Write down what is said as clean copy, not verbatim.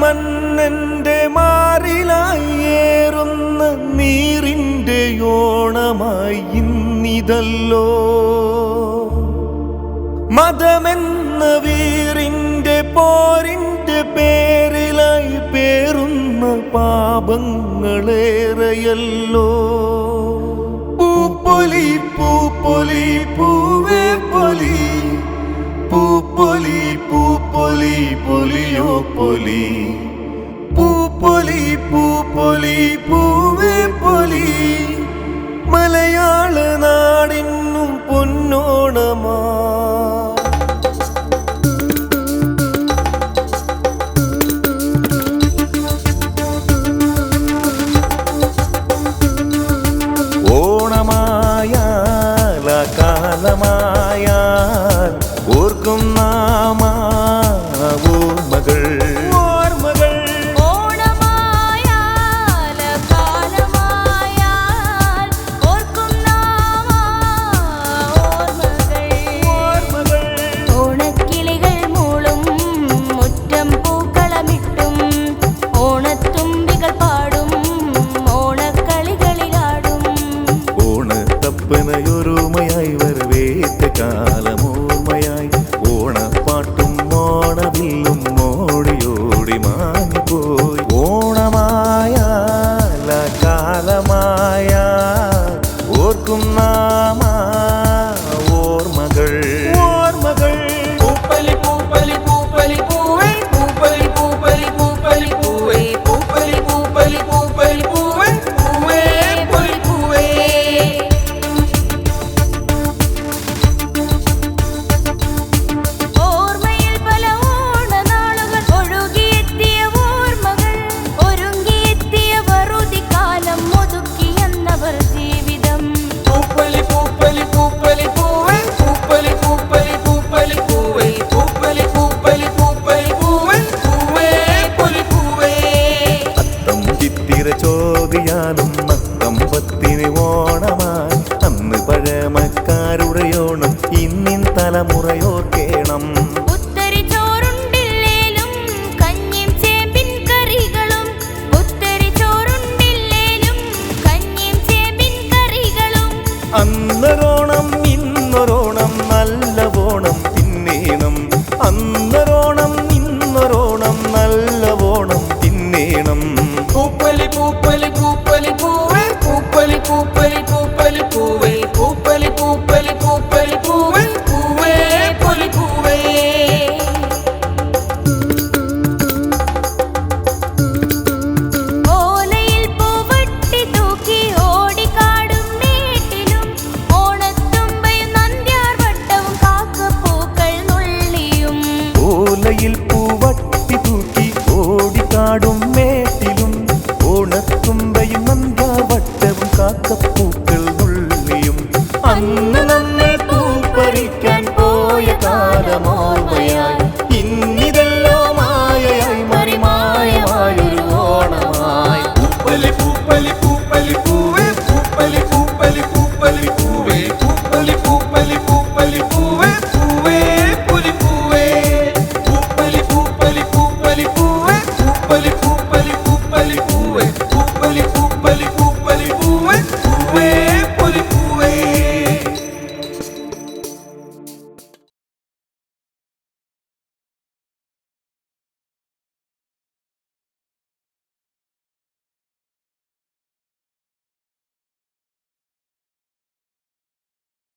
മന്നന്റെ മാറിലായി ഏറുന്ന നീറിന്റെ ഓണമായി ഇന്നിതല്ലോ. മതമെന്ന വീറിന്റെ പോരിന്റെ പേരിലായി പേറുന്ന പാപങ്ങളേറെയല്ലോ. പൂപ്പൊലി പൂപ്പൊലി പൂവേ പൊലി, പൂപ്പൊലി പൂപ്പൊലി പൊലിയോ പൊലി, പൂപ്പൊലി പൂപ്പൊലി പൂവേ പൊലി. മലയാള നാടിന്നും പൊന്നോണമാ. ഓണമായാൽ കാലമായാൽ ഓർക്കും നാമ ഓർമ്മകൾ. ൊരുമയായി വരവേറ്റ കാലമോർമ്മയായി ഓണപ്പാട്ടും ഓണവില്ലും ഓടിയോടി മാഞ്ഞുപോയി. ഓണമായാൽ കാലമായ ഓർക്കും നാമ ഓർമ്മകൾ. പൂപ്പലി പൂപ്പലി പൂപ്പലി പൂവേ, പൂപ്പലി പൂപ്പലി പൂപ്പലി പൂവേ, പൂപ്പലി പൂപ്പലി പൂപ്പലി പൂവേ, പൂവേ പൊലി പൂവേ. ചോദിയാലും നത്തമ്പത്തിന് ഓണമായി അന്ന് പഴമക്കാരുടെ ഓണം ഇന്നിൻ തലമുറയോർക്കേണം. അന്നൊരോണം ഇന്നൊരോണം നല്ല ഓണം തിന്നേണം. അന്നൊരോണം ഇന്നൊരോണം നല്ല ഓണം തിന്നേണം. പൂപ്പലി പൂപ്പലി പൂപ്പലി പൂവേ, പൂപ്പലി പൂപ്പലി പൂപ്പലി പൂവേ, പൂപ്പലി പൂപ്പലി പൂപ്പലി പൂവേ, പൂവേ പൊലി പൂവേ. ഓലയിൽ പൂവട്ടി തൂക്കി ഓടിക്കാടും മേട്ടിലും ഓണത്തുമ്പയും നന്ദ്യാർ വട്ടവും കാക്കപ്പൂക്കൾ നുള്ളിയും. ഓലയിൽ പൂവട്ടി തൂക്കി ഓടിക്കാടും മേട്ടിലും ഓണത്തുമ്പയും നന്ദ്യാവട്ടവും കാക്കപ്പൂക്കൾ നുള്ളിയും. അന്ന് നമ്മെ പൂപ്പറിക്കാൻ പോയ കാലമോർമ്മയായി ഇന്നിതെല്ലോ മായയായി മറിമായമായൊരു ഓണമായി. പൂപ്പലി പൂപ്പലി പൂപ്പലി